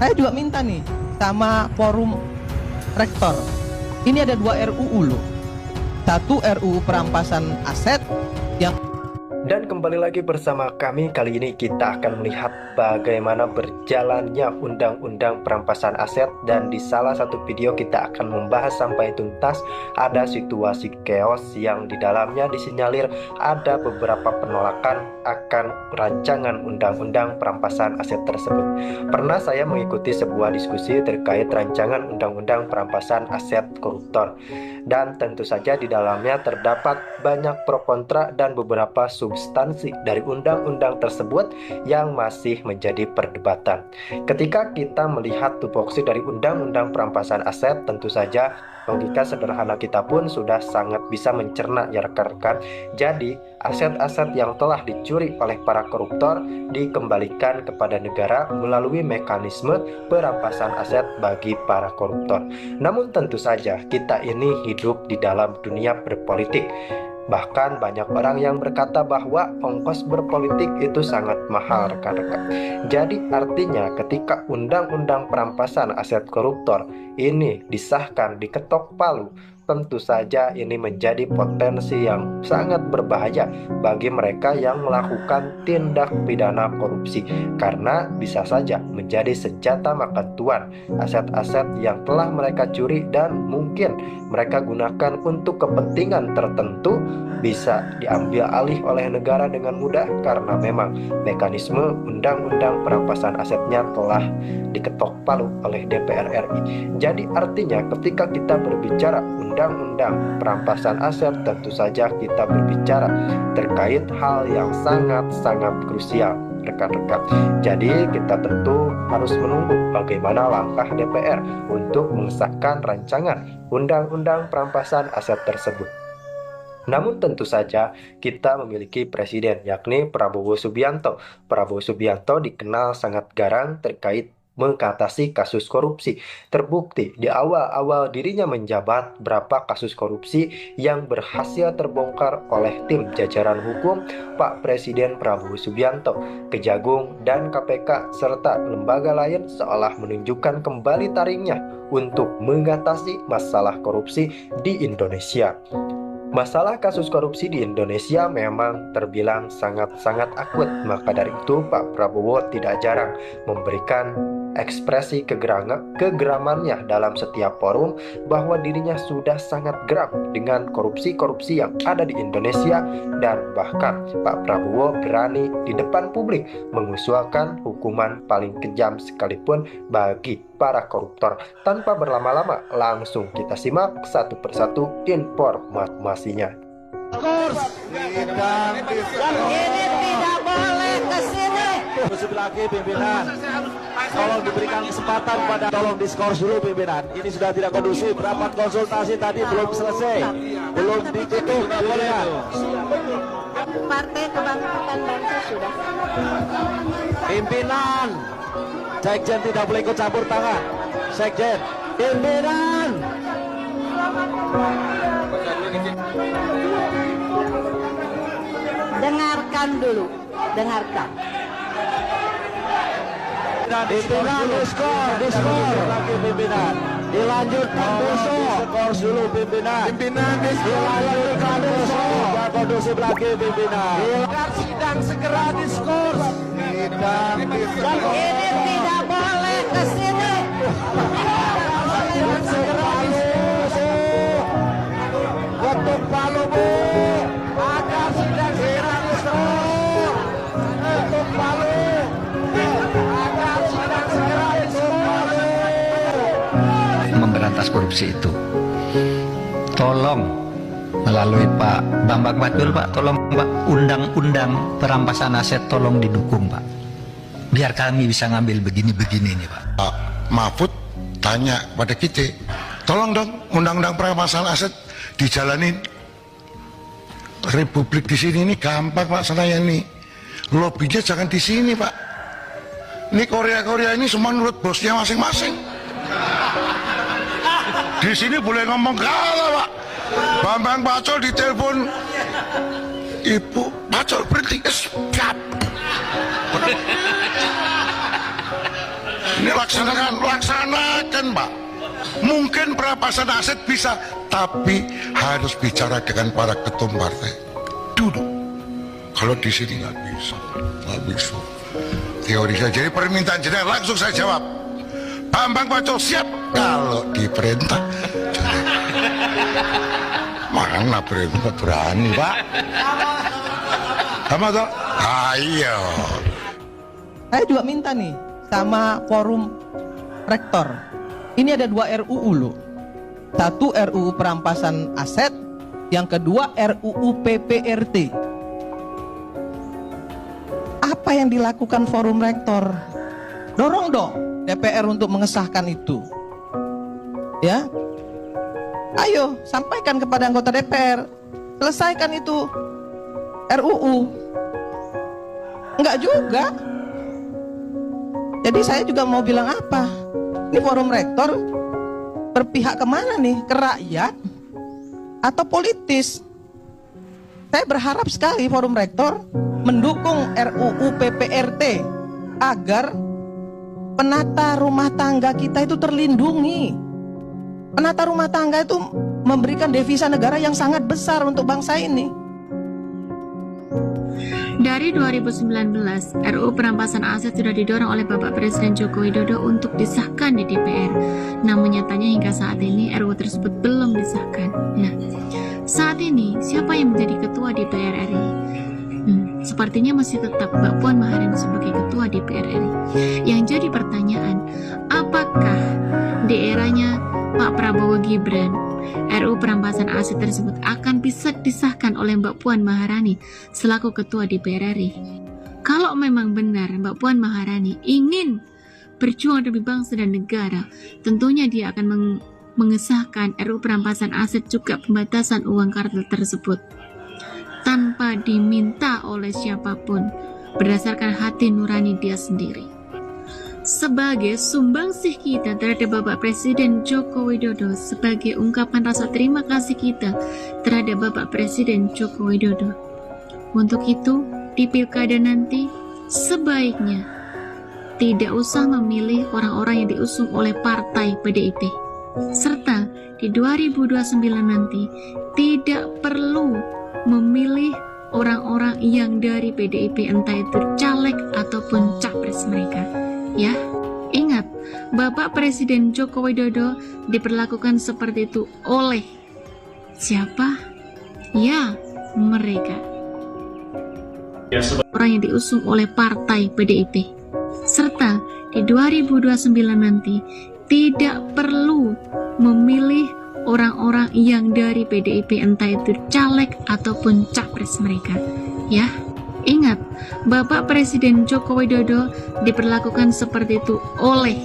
Saya juga minta nih sama forum rektor. Ini ada 2 RUU loh. Satu RUU perampasan aset yang. Dan kembali lagi bersama kami. Kali ini kita akan melihat bagaimana berjalannya undang-undang perampasan aset. Dan di salah satu video kita akan membahas sampai tuntas ada situasi chaos yang di dalamnya disinyalir ada beberapa penolakan akan rancangan undang-undang perampasan aset tersebut. Pernah saya mengikuti sebuah diskusi terkait rancangan undang-undang perampasan aset koruptor. Dan tentu saja di dalamnya terdapat banyak pro kontra dan beberapa substansi dari undang-undang tersebut yang masih menjadi perdebatan. Ketika kita melihat tupoksi dari undang-undang perampasan aset, tentu saja logika sederhana kita pun sudah sangat bisa mencerna ya rekan-rekan. Jadi aset-aset yang telah dicuri oleh para koruptor dikembalikan kepada negara melalui mekanisme perampasan aset bagi para koruptor. Namun tentu saja kita ini hidup di dalam dunia berpolitik. Bahkan banyak orang yang berkata bahwa ongkos berpolitik itu sangat mahal rekan-rekan. Jadi artinya ketika undang-undang perampasan aset koruptor ini disahkan, diketok palu, tentu saja ini menjadi potensi yang sangat berbahaya bagi mereka yang melakukan tindak pidana korupsi, karena bisa saja menjadi senjata makan tuan aset-aset yang telah mereka curi dan mungkin mereka gunakan untuk kepentingan tertentu bisa diambil alih oleh negara dengan mudah karena memang mekanisme undang-undang perampasan asetnya telah diketok palu oleh DPR RI. Jadi artinya ketika kita berbicara undang-undang perampasan aset, tentu saja kita berbicara terkait hal yang sangat-sangat krusial rekan-rekan. Jadi kita tentu harus menunggu bagaimana langkah DPR untuk mengesahkan rancangan undang-undang perampasan aset tersebut. Namun tentu saja kita memiliki presiden yakni Prabowo Subianto. Prabowo Subianto dikenal sangat garang terkait mengatasi kasus korupsi. Terbukti di awal-awal dirinya menjabat berapa kasus korupsi yang berhasil terbongkar oleh tim jajaran hukum Pak Presiden Prabowo Subianto, Kejagung dan KPK serta lembaga lain seolah menunjukkan kembali taringnya untuk mengatasi masalah korupsi di Indonesia. Masalah kasus korupsi di Indonesia memang terbilang sangat-sangat akut. Maka dari itu Pak Prabowo tidak jarang memberikan ekspresi kegeramannya dalam setiap forum bahwa dirinya sudah sangat geram dengan korupsi-korupsi yang ada di Indonesia. Dan bahkan Pak Prabowo berani di depan publik mengusulkan hukuman paling kejam sekalipun bagi para koruptor. Tanpa berlama-lama langsung kita simak satu persatu informasinya. Ini tidak boleh ke sini. Lagi pimpinan, tolong diberikan kesempatan pada, tolong diskors dulu pimpinan. Ini sudah tidak kondusif. Rapat konsultasi tadi belum selesai, belum ditutup pimpinan. Partai Kebangkitan Bangsa sudah. Pimpinan, sekjen tidak boleh ikut campur tangan. Sekjen, pimpinan. Dengarkan dulu, dengarkan. Pimpinan diskors lagi pimpinan. Dilanjutkan besok. Diskors dulu pimpinan. Pimpinan dilanjutkan besok. Ya kondusif lagi pimpinan. Sidang segera diskors. Ini tidak boleh ke sini. Segera diskors. Ketuk palu bu. Agar sidang segera diskors. Ketuk palu. Memberantas korupsi itu, tolong melalui Pak Bambang Pacul, Pak, tolong Pak, undang-undang perampasan aset tolong didukung Pak, biar kami bisa ngambil begini-begini nih Pak. Pak Mahfud tanya pada kita, tolong dong undang-undang perampasan aset dijalanin. Republik di sini ini gampang Pak, saya ini lobbynya jangan di sini Pak. Ini Korea ini semua menurut bosnya masing-masing. Di sini boleh ngomong kalah Pak. Bambang Pacul ditelepon, Ibu Pacul berhenti, siap. Ini laksanakan Pak. Mungkin perampasan aset bisa, tapi harus bicara dengan para ketum partai dulu. Kalau di sini nggak bisa. Teori saya, jadi permintaan jenengan langsung saya jawab. Bambang Pacul siap kalau diperintah. Mana perintah berani Pak? Sama toh? Ayo. Saya juga minta nih sama forum rektor. Ini ada 2 RUU loh. Satu RUU perampasan aset, yang kedua RUU PPRT. Apa yang dilakukan forum rektor? Dorong dong DPR untuk mengesahkan itu. Ya. Ayo, sampaikan kepada anggota DPR. Selesaikan itu RUU. Enggak juga. Jadi saya juga mau bilang apa? Ini forum rektor berpihak kemana nih? Ke rakyat atau politis? Saya berharap sekali forum rektor mendukung RUU PPRT agar penata rumah tangga kita itu terlindungi. Penata rumah tangga itu memberikan devisa negara yang sangat besar untuk bangsa ini. Dari 2019, RUU perampasan aset sudah didorong oleh Bapak Presiden Joko Widodo untuk disahkan di DPR. Namun nyatanya hingga saat ini RUU tersebut belum disahkan. Nah, saat ini siapa yang menjadi ketua DPR RI? Sepertinya masih tetap Mbak Puan Maharani sebagai ketua DPR RI. Yang jadi pertanyaan, apakah di eranya Pak Prabowo Gibran RUU perampasan aset tersebut akan bisa disahkan oleh Mbak Puan Maharani selaku ketua DPR RI? Kalau memang benar Mbak Puan Maharani ingin berjuang demi bangsa dan negara, tentunya dia akan mengesahkan RUU perampasan aset juga pembatasan uang kartal tersebut tanpa diminta oleh siapapun, berdasarkan hati nurani dia sendiri. Sebagai sumbangsih kita terhadap Bapak Presiden Joko Widodo, sebagai ungkapan rasa terima kasih kita terhadap Bapak Presiden Joko Widodo. Untuk itu, di pilkada nanti sebaiknya tidak usah memilih orang-orang yang diusung oleh partai PDIP, serta di 2029 nanti tidak perlu memilih orang-orang yang dari PDIP, entah itu caleg ataupun capres mereka. Ya, ingat, Bapak Presiden Joko Widodo diperlakukan seperti itu oleh siapa? Ya, mereka. Orang yang diusung oleh partai PDIP. Serta di 2029 nanti tidak perlu memilih orang-orang yang dari PDIP, entah itu caleg ataupun capres mereka. Ya, ingat, Bapak Presiden Joko Widodo diperlakukan seperti itu oleh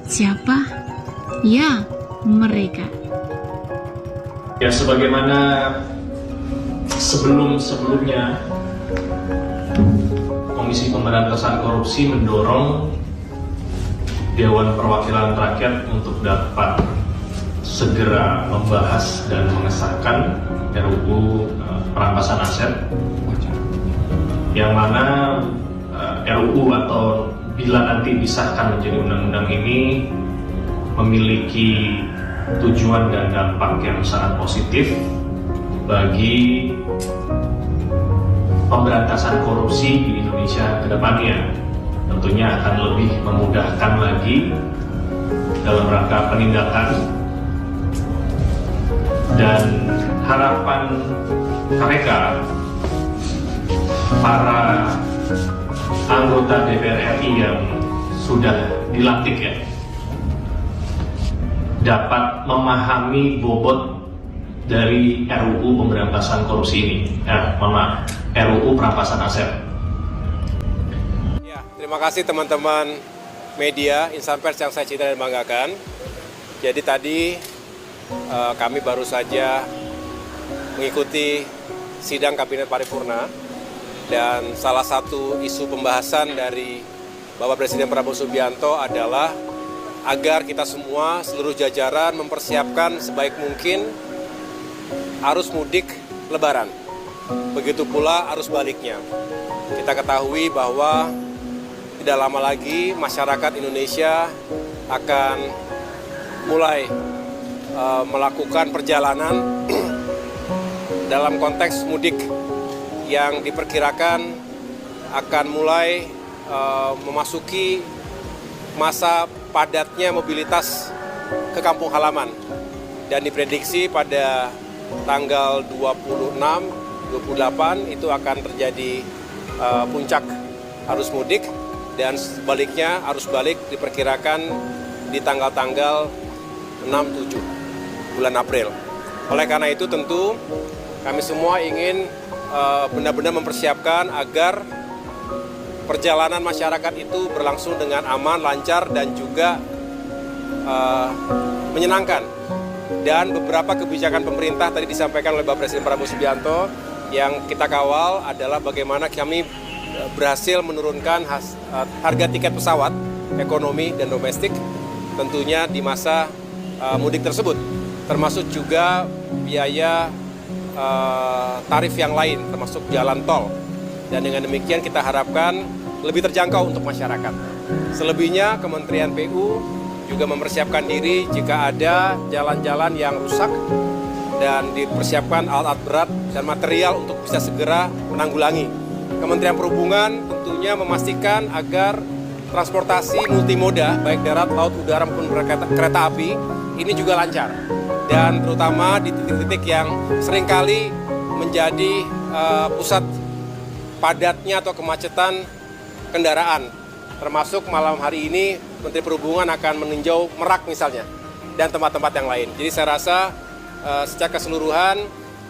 siapa? Ya, mereka. Ya, sebagaimana sebelumnya Komisi Pemberantasan Korupsi mendorong Dewan Perwakilan Rakyat untuk dapat segera membahas dan mengesahkan RUU perampasan aset, yang mana RUU atau bila nanti disahkan menjadi undang-undang ini memiliki tujuan dan dampak yang sangat positif bagi pemberantasan korupsi di Indonesia ke depannya. Tentunya akan lebih memudahkan lagi dalam rangka penindakan, dan harapan mereka, para anggota DPR RI yang sudah dilantik ya, dapat memahami bobot dari RUU pemberantasan korupsi ini, RUU perampasan aset. Ya, terima kasih teman-teman media, insan pers yang saya cinta dan banggakan. Jadi tadi kami baru saja mengikuti sidang Kabinet Paripurna, dan salah satu isu pembahasan dari Bapak Presiden Prabowo Subianto adalah agar kita semua, seluruh jajaran mempersiapkan sebaik mungkin arus mudik Lebaran. Begitu pula arus baliknya. Kita ketahui bahwa tidak lama lagi masyarakat Indonesia akan mulai melakukan perjalanan dalam konteks mudik yang diperkirakan akan mulai memasuki masa padatnya mobilitas ke kampung halaman, dan diprediksi pada tanggal 26, 28 itu akan terjadi puncak arus mudik, dan sebaliknya arus balik diperkirakan di tanggal-tanggal 6-7 bulan April. Oleh karena itu tentu kami semua ingin benar-benar mempersiapkan agar perjalanan masyarakat itu berlangsung dengan aman, lancar, dan juga menyenangkan. Dan beberapa kebijakan pemerintah tadi disampaikan oleh Bapak Presiden Prabowo Subianto yang kita kawal adalah bagaimana kami berhasil menurunkan harga tiket pesawat ekonomi dan domestik tentunya di masa mudik tersebut, termasuk juga biaya tarif yang lain termasuk jalan tol, dan dengan demikian kita harapkan lebih terjangkau untuk masyarakat. Selebihnya Kementerian PU juga mempersiapkan diri jika ada jalan-jalan yang rusak dan dipersiapkan alat-alat berat dan material untuk bisa segera menanggulangi. Kementerian Perhubungan tentunya memastikan agar transportasi multimoda baik darat, laut, udara maupun kereta api ini juga lancar, dan terutama di titik-titik yang seringkali menjadi pusat padatnya atau kemacetan kendaraan, termasuk malam hari ini Menteri Perhubungan akan meninjau Merak misalnya dan tempat-tempat yang lain. Jadi saya rasa secara keseluruhan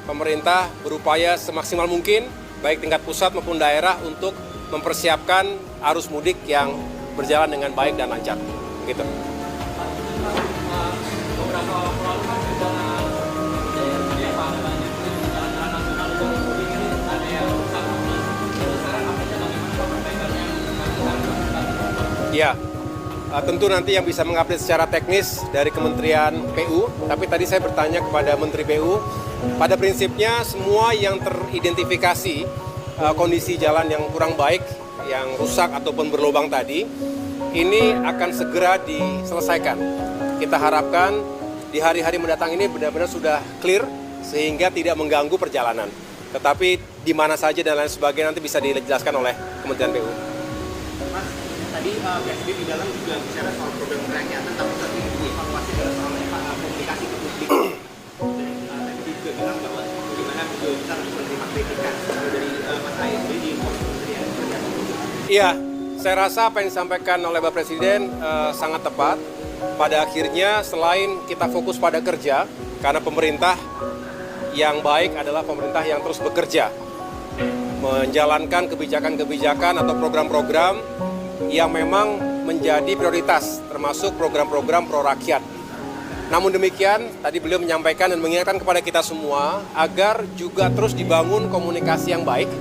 pemerintah berupaya semaksimal mungkin baik tingkat pusat maupun daerah untuk mempersiapkan arus mudik yang berjalan dengan baik dan lancar. Begitu. Ya, tentu nanti yang bisa mengupdate secara teknis dari Kementerian PU, tapi tadi saya bertanya kepada Menteri PU, pada prinsipnya semua yang teridentifikasi kondisi jalan yang kurang baik, yang rusak ataupun berlubang tadi, ini akan segera diselesaikan. Kita harapkan di hari-hari mendatang ini benar-benar sudah clear sehingga tidak mengganggu perjalanan. Tetapi di mana saja dan lain sebagainya nanti bisa dijelaskan oleh Kementerian PU. Tadi PSB di dalam juga bicara soal program kerakyatan, tapi tadi dievaluasi adalah soal komunikasi ke publik. Dan tadi juga bilang bahwa bagaimana beliau bisa menerima kritikan dari Mas ASB di Kementerian. Iya, saya rasa apa yang disampaikan oleh Bapak Presiden sangat tepat. Pada akhirnya selain kita fokus pada kerja, karena pemerintah yang baik adalah pemerintah yang terus bekerja, menjalankan kebijakan-kebijakan atau program-program yang memang menjadi prioritas, termasuk program-program pro rakyat. Namun demikian, tadi beliau menyampaikan dan mengingatkan kepada kita semua agar juga terus dibangun komunikasi yang baik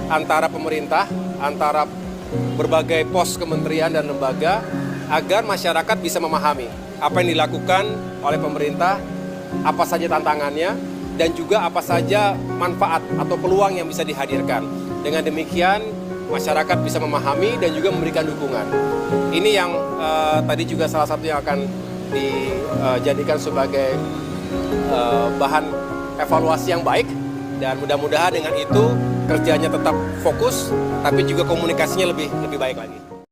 antara pemerintah, antara berbagai pos kementerian dan lembaga, agar masyarakat bisa memahami apa yang dilakukan oleh pemerintah, apa saja tantangannya, dan juga apa saja manfaat atau peluang yang bisa dihadirkan. Dengan demikian, masyarakat bisa memahami dan juga memberikan dukungan. Ini yang tadi juga salah satu yang akan dijadikan sebagai bahan evaluasi yang baik, dan mudah-mudahan dengan itu kerjanya tetap fokus, tapi juga komunikasinya lebih baik lagi.